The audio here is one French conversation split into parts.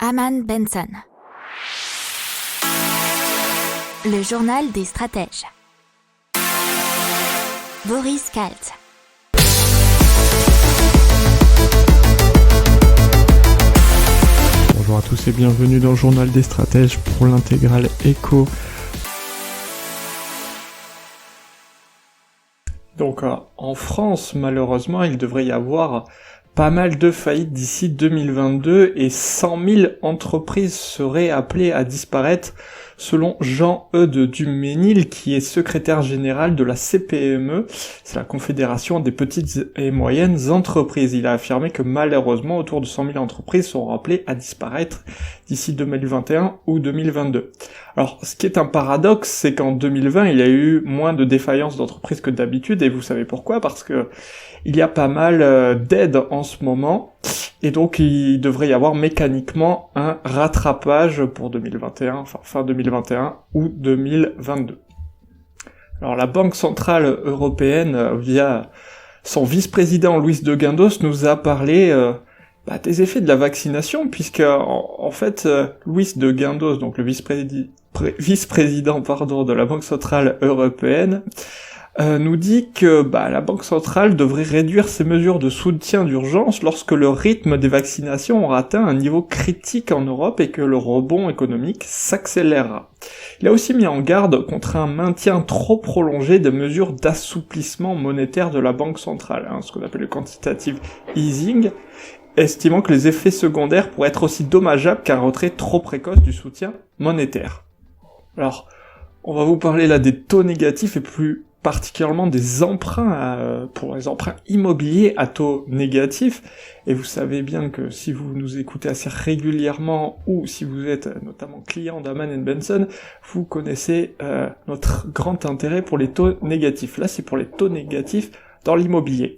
Harman Benson. Le journal des stratèges. Boris Kalt. Bonjour à tous et bienvenue dans le journal des stratèges pour l'intégrale écho. Donc en France, malheureusement, il devrait y avoir pas mal de faillites d'ici 2022 et 100 000 entreprises seraient appelées à disparaître selon Jean-Eudes Duménil, qui est secrétaire général de la CPME, c'est la Confédération des petites et moyennes entreprises. Il a affirmé que malheureusement, autour de 100 000 entreprises seront appelées à disparaître d'ici 2021 ou 2022. Alors, ce qui est un paradoxe, c'est qu'en 2020, il y a eu moins de défaillances d'entreprises que d'habitude, et vous savez pourquoi ? Parce que il y a pas mal d'aides en ce moment, et donc il devrait y avoir mécaniquement un rattrapage pour 2021, enfin fin 2021 ou 2022. Alors la Banque Centrale Européenne, via son vice-président Luis de Guindos, nous a parlé des effets de la vaccination, puisque en fait Luis de Guindos, donc le vice-président de la Banque Centrale Européenne, nous dit que la Banque Centrale devrait réduire ses mesures de soutien d'urgence lorsque le rythme des vaccinations aura atteint un niveau critique en Europe et que le rebond économique s'accélérera. Il a aussi mis en garde contre un maintien trop prolongé des mesures d'assouplissement monétaire de la Banque Centrale, ce qu'on appelle le quantitative easing, estimant que les effets secondaires pourraient être aussi dommageables qu'un retrait trop précoce du soutien monétaire. Alors, on va vous parler là des taux négatifs et plus particulièrement des emprunts pour les emprunts immobiliers à taux négatifs, et vous savez bien que si vous nous écoutez assez régulièrement ou si vous êtes notamment client d'Harman Benson, vous connaissez notre grand intérêt pour les taux négatifs. Là, c'est pour les taux négatifs dans l'immobilier,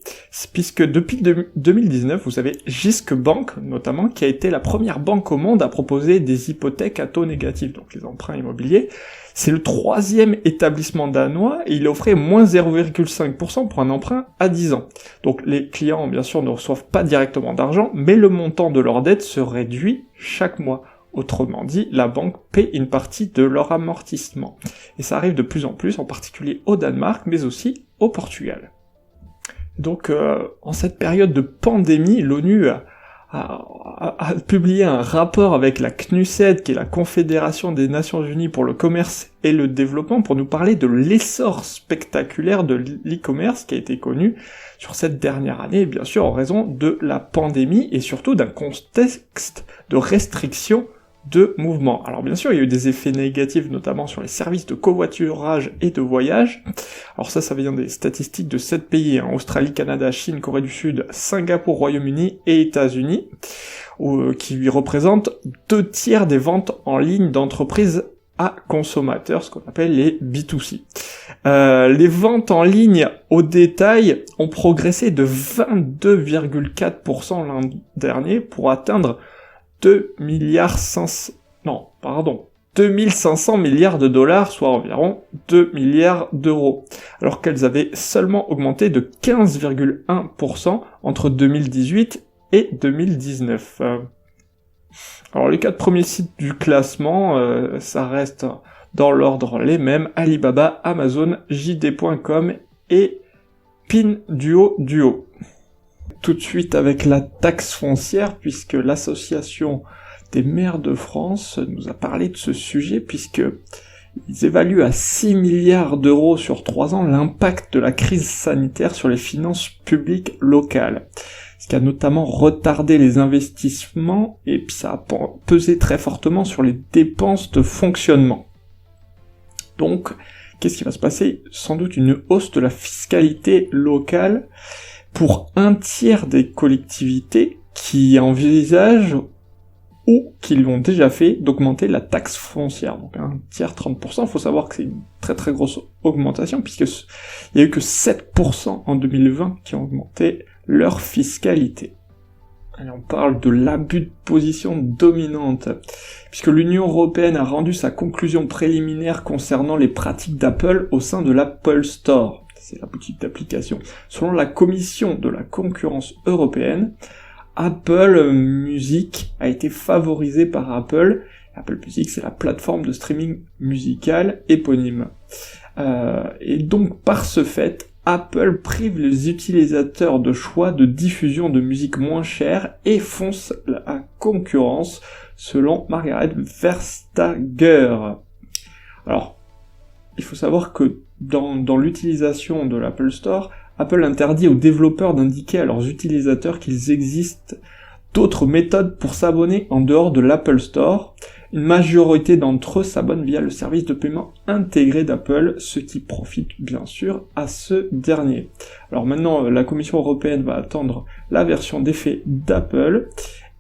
puisque depuis 2019, vous avez Jyske Bank, notamment, qui a été la première banque au monde à proposer des hypothèques à taux négatifs, donc les emprunts immobiliers. C'est le 3e établissement danois, et il offrait moins 0,5% pour un emprunt à 10 ans. Donc les clients, bien sûr, ne reçoivent pas directement d'argent, mais le montant de leur dette se réduit chaque mois. Autrement dit, la banque paie une partie de leur amortissement. Et ça arrive de plus en plus, en particulier au Danemark, mais aussi au Portugal. Donc, en cette période de pandémie, l'ONU a publié un rapport avec la CNUSED, qui est la Confédération des Nations Unies pour le commerce et le développement, pour nous parler de l'essor spectaculaire de l'e-commerce qui a été connu sur cette dernière année, bien sûr en raison de la pandémie et surtout d'un contexte de restriction de mouvement. Alors bien sûr, il y a eu des effets négatifs, notamment sur les services de covoiturage et de voyage. Alors ça vient des statistiques de 7 pays, Australie, Canada, Chine, Corée du Sud, Singapour, Royaume-Uni et États-Unis, qui représentent 2/3 des ventes en ligne d'entreprises à consommateurs, ce qu'on appelle les B2C. Les ventes en ligne au détail ont progressé de 22,4% l'an dernier pour atteindre 2500 milliards de dollars, soit environ 2 milliards d'euros, alors qu'elles avaient seulement augmenté de 15,1% entre 2018 et 2019. Alors les 4 premiers sites du classement, ça reste dans l'ordre les mêmes: Alibaba, Amazon, JD.com et Pinduoduo. Tout de suite avec la taxe foncière, puisque l'association des maires de France nous a parlé de ce sujet, puisque ils évaluent à 6 milliards d'euros sur 3 ans l'impact de la crise sanitaire sur les finances publiques locales. Ce qui a notamment retardé les investissements, et puis ça a pesé très fortement sur les dépenses de fonctionnement. Donc, qu'est-ce qui va se passer ? Sans doute une hausse de la fiscalité locale pour 1/3 des collectivités qui envisagent ou qui l'ont déjà fait d'augmenter la taxe foncière. Donc 1/3, 30%, il faut savoir que c'est une très très grosse augmentation, puisque il y a eu que 7% en 2020 qui ont augmenté leur fiscalité. Et on parle de l'abus de position dominante, puisque l'Union Européenne a rendu sa conclusion préliminaire concernant les pratiques d'Apple au sein de l'Apple Store. C'est la boutique d'application. Selon la Commission de la concurrence européenne, Apple Music a été favorisé par Apple. Apple Music, c'est la plateforme de streaming musical éponyme. Et donc, par ce fait, Apple prive les utilisateurs de choix de diffusion de musique moins chère et fonce la concurrence, selon Margaret Verstager. Alors, il faut savoir que dans l'utilisation de l'Apple Store, Apple interdit aux développeurs d'indiquer à leurs utilisateurs qu'il existe d'autres méthodes pour s'abonner en dehors de l'Apple Store. Une majorité d'entre eux s'abonnent via le service de paiement intégré d'Apple, ce qui profite bien sûr à ce dernier. Alors maintenant, la Commission européenne va attendre la version d'effet d'Apple,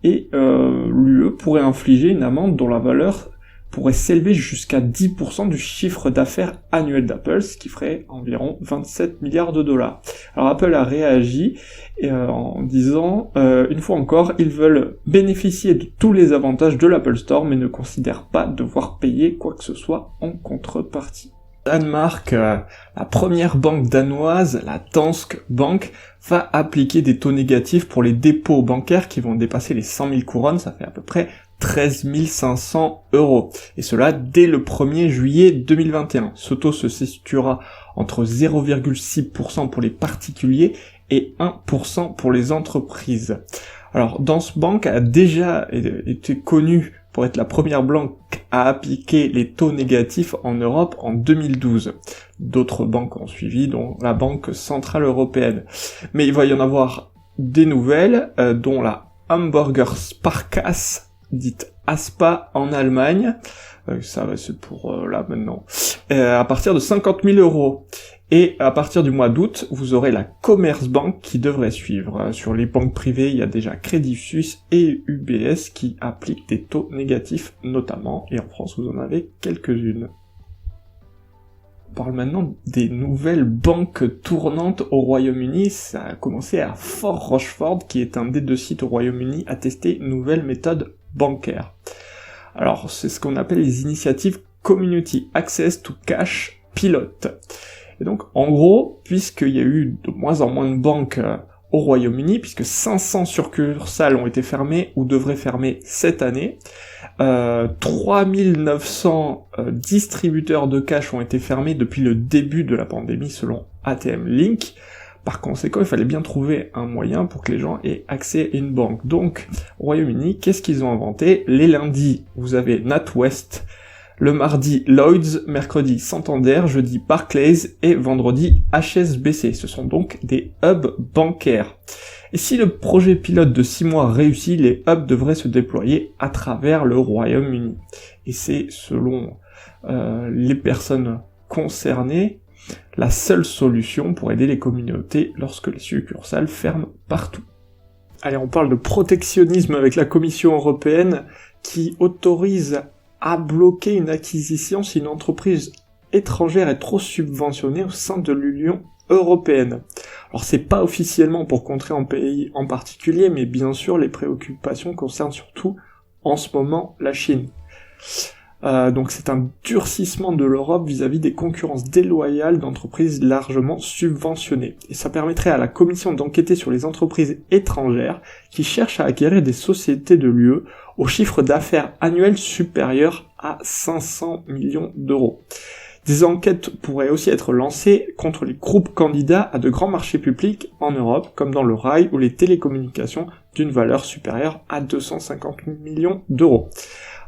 et l'UE pourrait infliger une amende dont la valeur pourrait s'élever jusqu'à 10% du chiffre d'affaires annuel d'Apple, ce qui ferait environ 27 milliards de dollars. Alors Apple a réagi en disant, une fois encore, ils veulent bénéficier de tous les avantages de l'Apple Store, mais ne considèrent pas devoir payer quoi que ce soit en contrepartie. Danemark, la première banque danoise, la Danske Bank, va appliquer des taux négatifs pour les dépôts bancaires qui vont dépasser les 100 000 couronnes, ça fait à peu près 13 500 €. Et cela dès le 1er juillet 2021. Ce taux se situera entre 0,6% pour les particuliers et 1% pour les entreprises. Alors, Danske Bank a déjà été connue pour être la première banque à appliquer les taux négatifs en Europe en 2012. D'autres banques ont suivi, dont la Banque Centrale Européenne. Mais il va y en avoir des nouvelles, dont la Hamburger Sparkasse, dite ASPA en Allemagne, ça va c'est pour là maintenant, à partir de 50 000 €. Et à partir du mois d'août, vous aurez la Commerzbank qui devrait suivre. Sur les banques privées, il y a déjà Crédit Suisse et UBS qui appliquent des taux négatifs notamment, et en France vous en avez quelques-unes. On parle maintenant des nouvelles banques tournantes au Royaume-Uni. Ça a commencé à Fort Rochefort, qui est un des 2 sites au Royaume-Uni, à tester une nouvelle méthode bancaire. Alors, c'est ce qu'on appelle les initiatives Community Access to Cash Pilot. Et donc, en gros, puisqu'il y a eu de moins en moins de banques au Royaume-Uni, puisque 500 succursales ont été fermées ou devraient fermer cette année, 3900 distributeurs de cash ont été fermés depuis le début de la pandémie selon ATM Link. Par conséquent, il fallait bien trouver un moyen pour que les gens aient accès à une banque. Donc, au Royaume-Uni, qu'est-ce qu'ils ont inventé? Les lundis, vous avez NatWest, le mardi Lloyds, mercredi Santander, jeudi Barclays et vendredi HSBC. Ce sont donc des hubs bancaires. Et si le projet pilote de 6 mois réussit, les hubs devraient se déployer à travers le Royaume-Uni. Et c'est, selon les personnes concernées, la seule solution pour aider les communautés lorsque les succursales ferment partout. Allez, on parle de protectionnisme avec la Commission européenne qui autorise à bloquer une acquisition si une entreprise étrangère est trop subventionnée au sein de l'Union européenne. Alors c'est pas officiellement pour contrer un pays en particulier, mais bien sûr les préoccupations concernent surtout en ce moment la Chine. Donc c'est un durcissement de l'Europe vis-à-vis des concurrences déloyales d'entreprises largement subventionnées. Et ça permettrait à la Commission d'enquêter sur les entreprises étrangères qui cherchent à acquérir des sociétés de l'UE au chiffre d'affaires annuel supérieur à 500 millions €. Des enquêtes pourraient aussi être lancées contre les groupes candidats à de grands marchés publics en Europe, comme dans le rail ou les télécommunications d'une valeur supérieure à 250 millions €.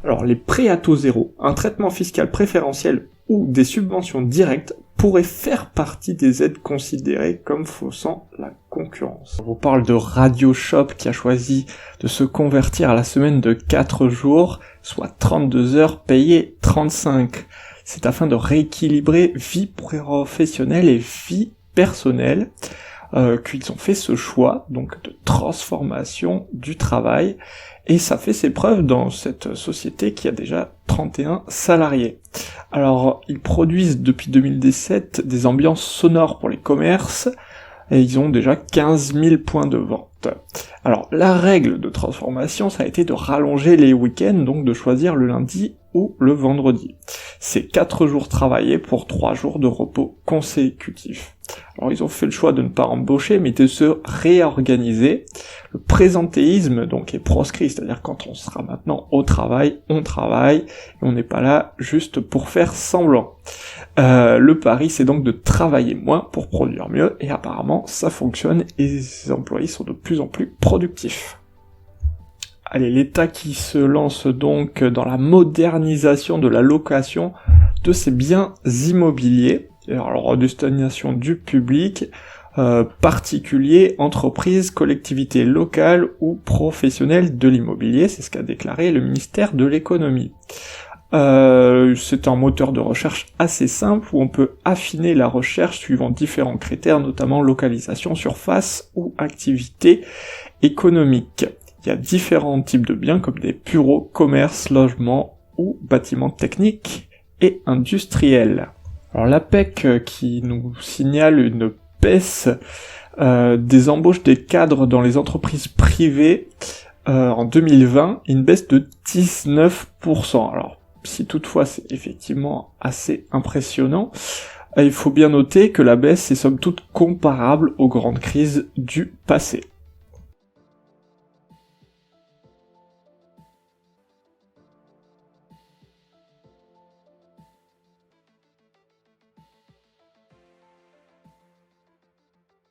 Alors, les prêts à taux zéro, un traitement fiscal préférentiel ou des subventions directes pourraient faire partie des aides considérées comme faussant la concurrence. On vous parle de Radio Shop qui a choisi de se convertir à la semaine de 4 jours, soit 32 heures payées 35. C'est afin de rééquilibrer vie professionnelle et vie personnelle qu'ils ont fait ce choix, donc de transformation du travail, et ça fait ses preuves dans cette société qui a déjà 31 salariés. Alors, ils produisent depuis 2017 des ambiances sonores pour les commerces, et ils ont déjà 15 000 points de vente. Alors, la règle de transformation, ça a été de rallonger les week-ends, donc de choisir le lundi ou le vendredi. C'est 4 jours travaillés pour 3 jours de repos consécutifs. Alors ils ont fait le choix de ne pas embaucher, mais de se réorganiser. Le présentéisme donc est proscrit, c'est-à-dire quand on sera maintenant au travail, on travaille, et on n'est pas là juste pour faire semblant. Le pari c'est donc de travailler moins pour produire mieux, et apparemment ça fonctionne, et les employés sont de plus en plus productifs. Allez, l'État qui se lance donc dans la modernisation de la location de ses biens immobiliers, alors à destination du public, particuliers, entreprises, collectivités locales ou professionnels de l'immobilier, c'est ce qu'a déclaré le ministère de l'économie. C'est un moteur de recherche assez simple où on peut affiner la recherche suivant différents critères, notamment localisation, surface ou activité économique. Il y a différents types de biens comme des bureaux, commerces, logements ou bâtiments techniques et industriels. Alors l'APEC qui nous signale une baisse des embauches des cadres dans les entreprises privées en 2020, une baisse de 19%. Alors si toutefois c'est effectivement assez impressionnant, il faut bien noter que la baisse est somme toute comparable aux grandes crises du passé.